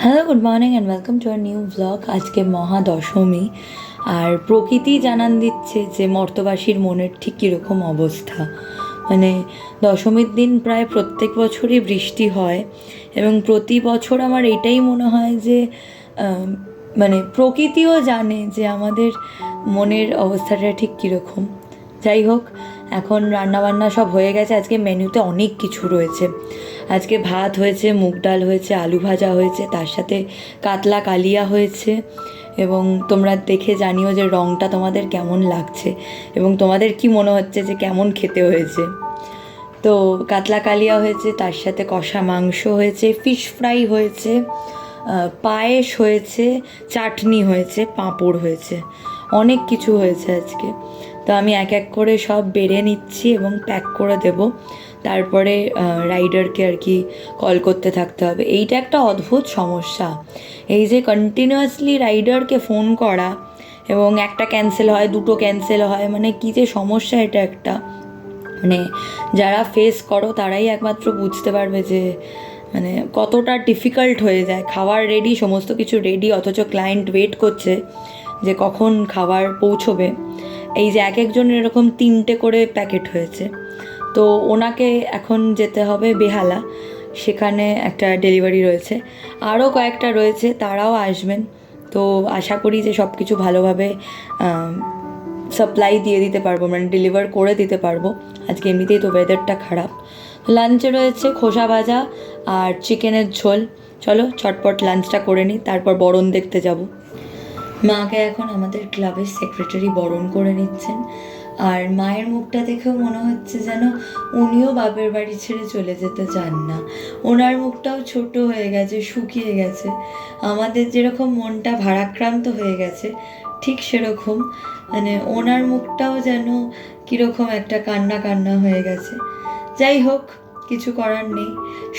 Hello, good morning and welcome to our new blog. আজকে মহাদশমী, আর প্রকৃতি জানান দিচ্ছে যে মর্তবাসীর মনের ঠিক কীরকম অবস্থা। মানে দশমীর দিন প্রায় প্রত্যেক বছরই বৃষ্টি হয়, এবং প্রতি বছর আমার এটাই মনে হয় যে মানে প্রকৃতিও জানে যে আমাদের মনের অবস্থাটা ঠিক কীরকম। যাই হোক, এখন রান্নাবান্না সব হয়ে গেছে। আজকে মেনুতে অনেক কিছু রয়েছে। আজকে ভাত হয়েছে, মুগ ডাল হয়েছে, আলু ভাজা হয়েছে, তার সাথে কাতলা কালিয়া হয়েছে। এবং তোমরা দেখে জানিও যে রঙটা তোমাদের কেমন লাগছে এবং তোমাদের কি মনে হচ্ছে যে কেমন খেতে হয়েছে। তো কাতলা কালিয়া হয়েছে, তার সাথে কষা মাংস হয়েছে, ফিশ ফ্রাই হয়েছে, পায়েস হয়েছে, চাটনি হয়েছে, পাঁপড় হয়েছে, অনেক কিছু হয়েছে আজকে। তো আমি এক এক করে সব বেড়ে নিচ্ছি এবং প্যাক করে দেব। তারপরে রাইডারকে আর কি কল করতে থাকতে হবে। এইটা একটা অদ্ভুত সমস্যা, এই যে কন্টিনিউয়াসলি রাইডারকে ফোন করা এবং একটা ক্যান্সেল হয়, দুটো ক্যান্সেল হয়, মানে কী যে সমস্যা এটা একটা। মানে যারা ফেস করো তারাই একমাত্র বুঝতে পারবে যে মানে কতটা ডিফিকাল্ট হয়ে যায়। খাবার রেডি, সমস্ত কিছু রেডি, অথচ ক্লায়েন্ট ওয়েট করছে যে কখন খাবার পৌঁছবে। এই যে এক একজনের এরকম 3টে করে প্যাকেট হয়েছে। তো ওনাকে এখন যেতে হবে বেহালা, সেখানে একটা ডেলিভারি রয়েছে। আরও কয়েকটা রয়েছে, তারাও আসবেন। তো আশা করি যে সব কিছু ভালোভাবে সাপ্লাই দিয়ে দিতে পারবো, মানে ডেলিভার করে দিতে পারবো। আজকে এমনিতেই তো ওয়েদারটা খারাপ। লাঞ্চে রয়েছে খোসা ভাজা আর চিকেনের ঝোল। চলো চটপট লাঞ্চটা করে নিই, তারপর বরণ দেখতে যাব। মাকে এখন আমাদের ক্লাবের সেক্রেটারি বরণ করে নিচ্ছেন। আর মায়ের মুখটা দেখেও মনে হচ্ছে যেন উনিও বাপের বাড়ি ছেড়ে চলে যেতে চান না। ওনার মুখটাও ছোট হয়ে গেছে, শুকিয়ে গেছে। আমাদের যেরকম মনটা ভারাক্রান্ত হয়ে গেছে, ঠিক সেরকম মানে ওনার মুখটাও যেন কীরকম একটা কান্না কান্না হয়ে গেছে। যাই হোক, কিছু করার নেই,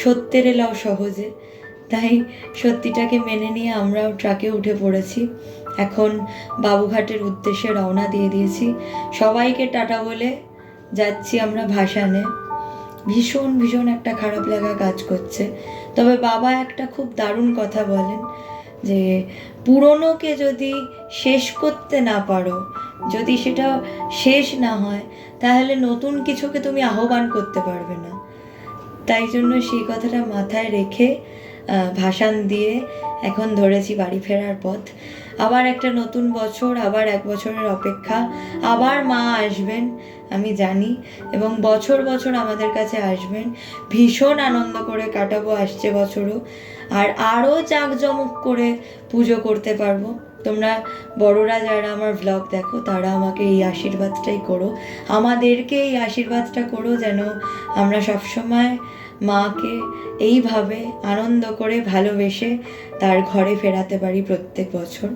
সত্যের এলাও সহজে। তাই সত্যিটাকে মেনে নিয়ে আমরাও ট্রাকে উঠে পড়েছি। এখন বাবুঘাটের উদ্দেশ্যে রওনা দিয়ে দিয়েছি। সবাইকে টাটা বলে যাচ্ছি আমরা ভাসানে। ভীষণ ভীষণ একটা খারাপ লাগা কাজ করছে। তবে বাবা একটা খুব দারুণ কথা বলেন যে পুরনোকে যদি শেষ করতে না পারো, যদি সেটা শেষ না হয়, তাহলে নতুন কিছুকে তুমি আহ্বান করতে পারবে না। তাই জন্য সেই কথাটা মাথায় রেখে ভাসান দিয়ে এখন ধরেছি বাড়ি ফেরার পথ। আবার একটা নতুন বছর, আবার 1 বছরের অপেক্ষা। আবার মা আসবেন আমি জানি, এবং বছর বছর আমাদের কাছে আসবেন। ভীষণ আনন্দ করে কাটাবো আসছে বছরও, আর আরও জাঁকজমক করে পুজো করতে পারবো। তোমরা বড়রা যারা আমার ব্লগ দেখো, তারা আমাকে এই আশীর্বাদটাই করো, আমাদেরকে এই আশীর্বাদটা করো যেন আমরা সবসময় মাকে এইভাবে আনন্দ করে ভালোবেসে তার ঘরে ফেরাতে পারি প্রত্যেক বছর।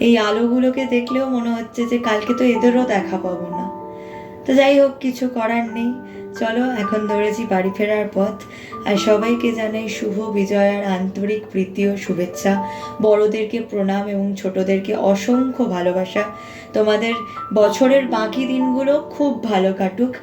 এই আলোগুলোকে দেখলেও মনে হচ্ছে যে কালকে তো এদেরও দেখা পাবো না। তো যাই হোক, কিছু করার নেই। চলো এখন ধরেছি বাড়ি ফেরার পথ। আর সবাইকে জানাই শুভ বিজয়ার আন্তরিক প্রীতি ও শুভেচ্ছা। বড়দেরকে প্রণাম এবং ছোটদেরকে অসংখ্য ভালোবাসা। তোমাদের বছরের বাকি দিনগুলো খুব ভালো কাটুক।